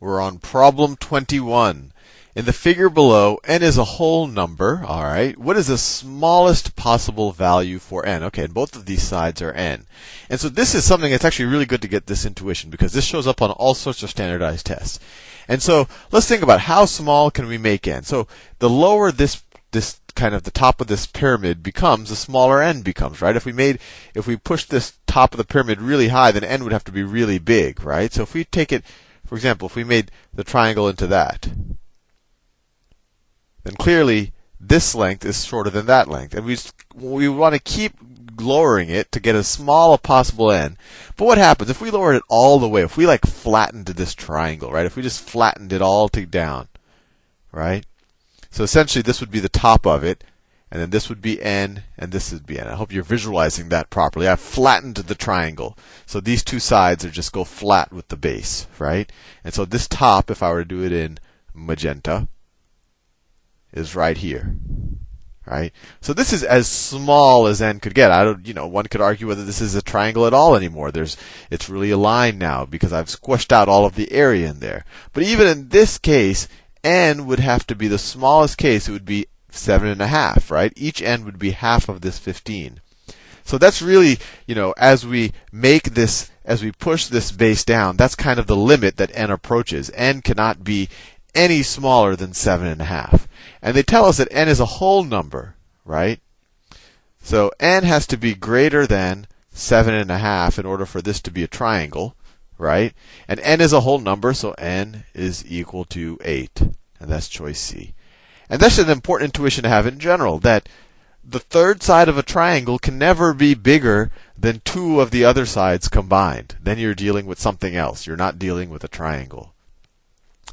We're on problem 21. In the figure below, n is a whole number. All right. What is the smallest possible value for n? Okay, and both of these sides are n. And so this is something that's actually really good to get this intuition because this shows up on all sorts of standardized tests. And so let's think about how small can we make n. So the lower this kind of the top of this pyramid becomes, the smaller n becomes, right? If we push this top of the pyramid really high, then n would have to be really big, right? So if we take it, for example, if we made the triangle into that, then clearly this length is shorter than that length. And we want to keep lowering it to get as small a possible n. But what happens if we lowered it all the way? If we like flattened this triangle, right? If we just flattened it all down, right? So essentially this would be the top of it, and then this would be n, and this would be n. I hope you're visualizing that properly. I've flattened the triangle. So these two sides are just go flat with the base, right? And so this top, if I were to do it in magenta, is right here, right? So this is as small as n could get. One could argue whether this is a triangle at all anymore. It's really a line now because I've squished out all of the area in there. But even in this case, n would have to be the smallest case. It would be 7.5, right? Each n would be half of this 15. So that's really, as we push this base down, that's kind of the limit that n approaches. N cannot be any smaller than 7.5. And they tell us that n is a whole number, right? So n has to be greater than 7.5 in order for this to be a triangle, right? And n is a whole number, so n is equal to 8. And that's choice C. And that's an important intuition to have in general, that the third side of a triangle can never be bigger than two of the other sides combined. Then you're dealing with something else. You're not dealing with a triangle.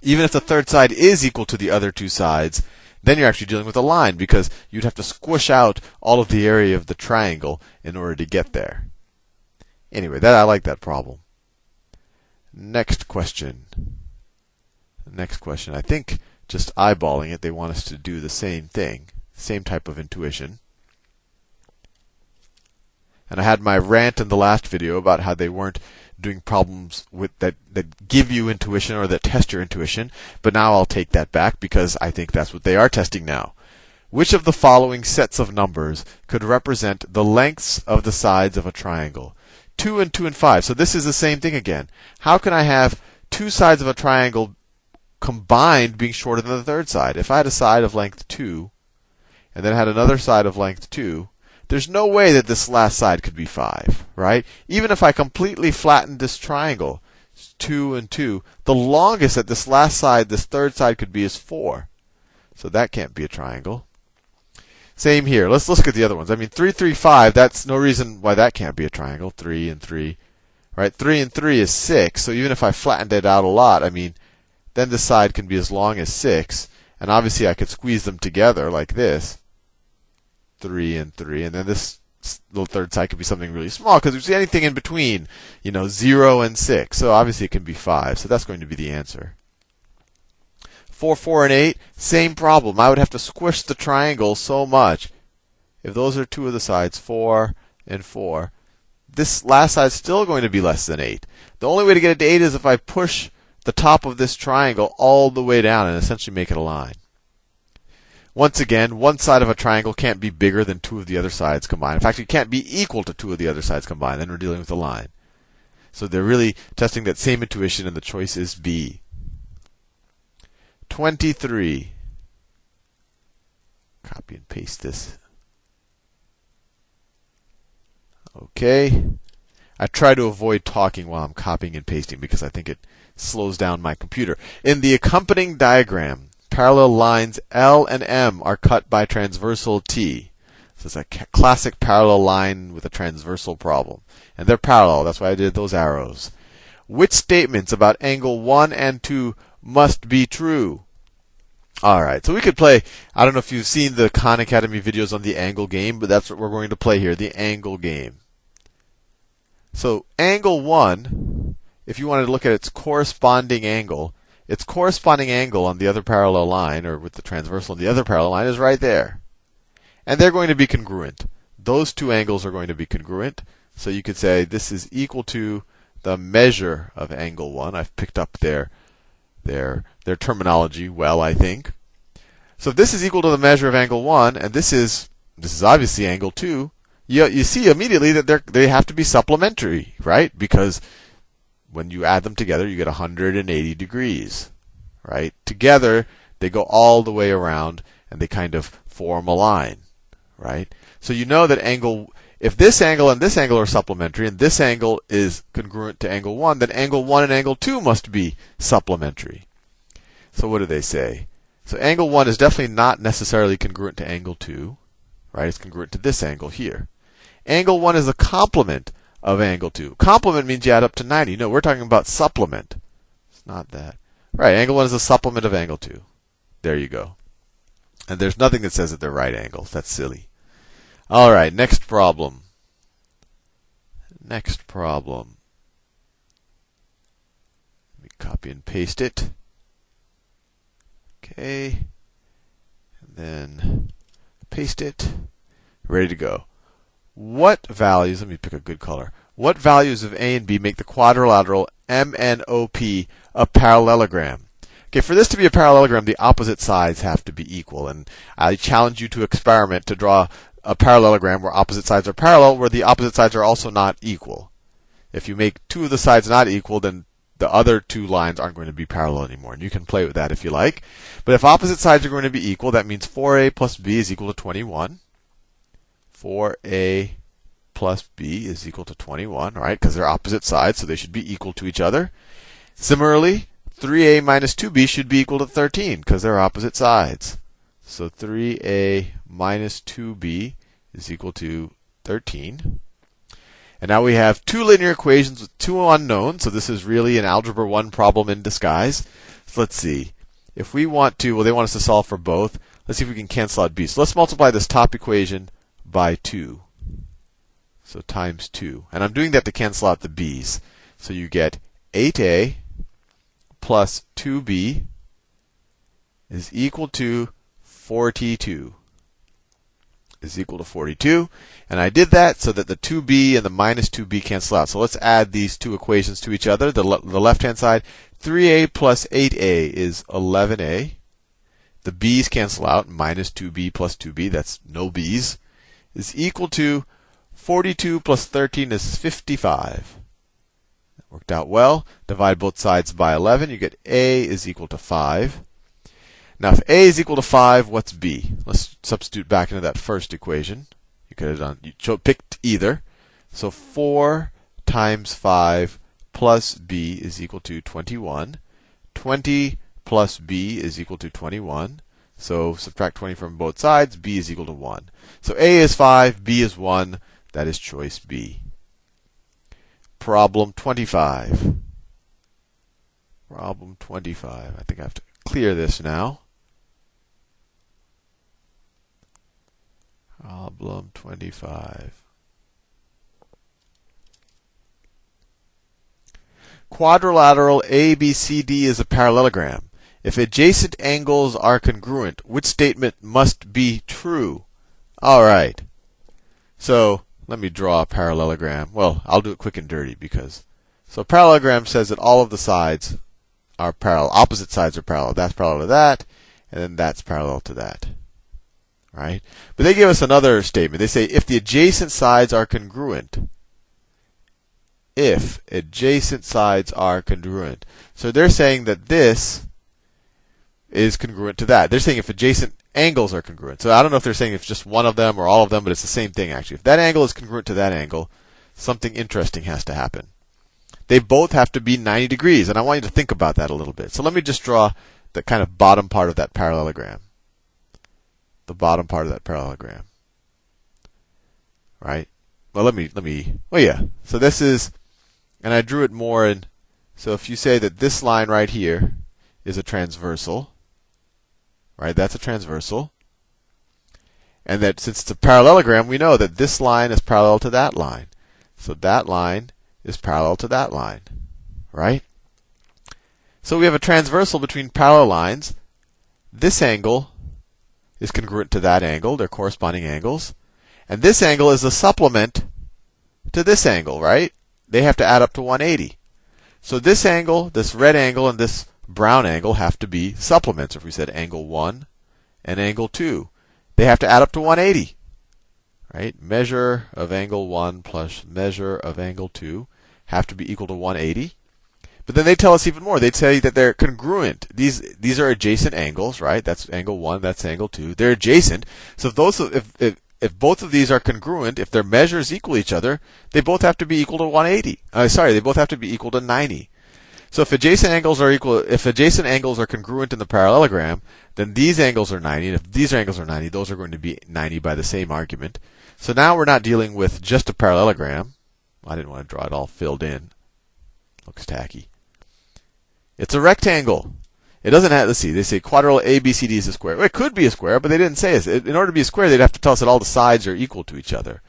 Even if the third side is equal to the other two sides, then you're actually dealing with a line because you'd have to squish out all of the area of the triangle in order to get there. Anyway, I like that problem. Next question. I think just eyeballing it, they want us to do the same thing, same type of intuition. And I had my rant in the last video about how they weren't doing problems that give you intuition or that test your intuition, but now I'll take that back because I think that's what they are testing now. Which of the following sets of numbers could represent the lengths of the sides of a triangle? 2 and 2 and 5. So this is the same thing again. How can I have two sides of a triangle combined being shorter than the third side? If I had a side of length 2 and then had another side of length 2, there's no way that this last side could be 5, right? Even if I completely flattened this triangle, 2 and 2, the longest that this last side, this third side could be is 4. So that can't be a triangle. Same here. Let's look at the other ones. 3, 3, 5, that's no reason why that can't be a triangle. 3 and 3, right? 3 and 3 is 6. So even if I flattened it out a lot, then this side can be as long as 6. And obviously I could squeeze them together like this. 3 and 3, and then this little third side could be something really small because we see anything in between, 0 and 6. So obviously it can be 5. So that's going to be the answer. 4, 4, and 8, same problem. I would have to squish the triangle so much. If those are two of the sides, 4 and 4, this last side is still going to be less than 8. The only way to get it to 8 is if I push the top of this triangle all the way down and essentially make it a line. Once again, one side of a triangle can't be bigger than two of the other sides combined. In fact, it can't be equal to two of the other sides combined. Then we're dealing with a line. So they're really testing that same intuition, and the choice is B. 23. Copy and paste this. Okay. I try to avoid talking while I'm copying and pasting because I think it slows down my computer. In the accompanying diagram, parallel lines L and M are cut by transversal T. So it's a classic parallel line with a transversal problem. And they're parallel. That's why I did those arrows. Which statements about angle 1 and 2 must be true? All right. So we could play, I don't know if you've seen the Khan Academy videos on the angle game, but that's what we're going to play here, the angle game. So angle 1, if you wanted to look at its corresponding angle on the other parallel line, or with the transversal on the other parallel line, is right there. And they're going to be congruent. Those two angles are going to be congruent. So you could say this is equal to the measure of angle 1. I've picked up their their terminology well, I think. So if this is equal to the measure of angle 1, and this is obviously angle 2, you see immediately that they have to be supplementary, right? Because when you add them together, you get 180 degrees, right? Together, they go all the way around, and they kind of form a line, right? So you know that if this angle and this angle are supplementary, and this angle is congruent to angle 1, then angle 1 and angle 2 must be supplementary. So what do they say? So angle 1 is definitely not necessarily congruent to angle 2, right? It's congruent to this angle here. Angle 1 is a complement of angle 2. Complement means you add up to 90. No, we're talking about supplement. It's not that. Right, angle 1 is a supplement of angle 2. There you go. And there's nothing that says that they're right angles. That's silly. All right, next problem. Next problem. Let me copy and paste it. Okay. And then paste it. Ready to go. What values, let me pick a good color. What values of A and B make the quadrilateral MNOP a parallelogram? Okay, for this to be a parallelogram, the opposite sides have to be equal. And I challenge you to experiment to draw a parallelogram where opposite sides are parallel, where the opposite sides are also not equal. If you make two of the sides not equal, then the other two lines aren't going to be parallel anymore. And you can play with that if you like. But if opposite sides are going to be equal, that means 4a plus b is equal to 21. 4a plus b is equal to 21, right? Because they're opposite sides, so they should be equal to each other. Similarly, 3a minus 2b should be equal to 13, because they're opposite sides. So 3a minus 2b is equal to 13. And now we have two linear equations with two unknowns. So this is really an algebra 1 problem in disguise. So let's see. If we want to, well, they want us to solve for both. Let's see if we can cancel out b. So let's multiply this top equation by 2. So times 2. And I'm doing that to cancel out the b's. So you get 8a plus 2b is equal to 42. Is equal to 42. And I did that so that the 2b and the minus 2b cancel out. So let's add these two equations to each other. The left-hand side, 3a plus 8a is 11a. The b's cancel out. Minus 2b plus 2b, that's no b's, is equal to 42 plus 13 is 55. That worked out well. Divide both sides by 11. You get a is equal to 5. Now, if a is equal to 5, what's b? Let's substitute back into that first equation. You could have done, you picked either. So 4 times 5 plus b is equal to 21. 20 plus b is equal to 21. So subtract 20 from both sides. B is equal to 1. So a is 5, b is 1. That is choice B. Problem 25. Problem 25. I think I have to clear this now. Problem 25. Quadrilateral ABCD is a parallelogram. If adjacent angles are congruent, which statement must be true? All right. So let me draw a parallelogram. Well, I'll do it quick and dirty because. So a parallelogram says that all of the sides are parallel. Opposite sides are parallel. That's parallel to that, and then that's parallel to that. Right? But they give us another statement. They say if the adjacent sides are congruent. If adjacent sides are congruent. So they're saying that this is congruent to that. They're saying if adjacent angles are congruent. So I don't know if they're saying it's just one of them or all of them, but it's the same thing actually. If that angle is congruent to that angle, something interesting has to happen. They both have to be 90 degrees, and I want you to think about that a little bit. So let me just draw the kind of bottom part of that parallelogram. The bottom part of that parallelogram. Right? Well, well, yeah. So this is, and I drew it more in, so if you say that this line right here is a transversal, right? That's a transversal. And that since it's a parallelogram, we know that this line is parallel to that line. So that line is parallel to that line, right? So we have a transversal between parallel lines. This angle is congruent to that angle. They're corresponding angles. And this angle is a supplement to this angle, right? They have to add up to 180. So this angle, this red angle, and this brown angle have to be supplements. If we said angle 1 and angle 2, they have to add up to 180. Right? Measure of angle 1 plus measure of angle 2 have to be equal to 180. But then they tell us even more. They tell you that they're congruent. These are adjacent angles, right? That's angle 1, that's angle 2. They're adjacent. So if both of these are congruent, if their measures equal each other, they both have to be equal to 180. They both have to be equal to 90. So if adjacent angles are congruent in the parallelogram, then these angles are 90, and if these angles are 90, those are going to be 90 by the same argument. So now we're not dealing with just a parallelogram. I didn't want to draw it all filled in. Looks tacky. It's a rectangle. It doesn't have, let's see, they say quadrilateral ABCD is a square. Well, it could be a square, but they didn't say it. In order to be a square, they'd have to tell us that all the sides are equal to each other.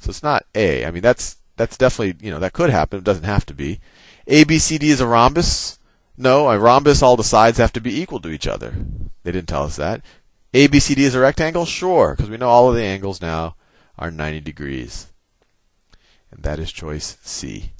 So it's not A. I mean, that's definitely, that could happen. It doesn't have to be. ABCD is a rhombus. No, a rhombus, all the sides have to be equal to each other. They didn't tell us that. ABCD is a rectangle? Sure, because we know all of the angles now are 90 degrees. And that is choice C.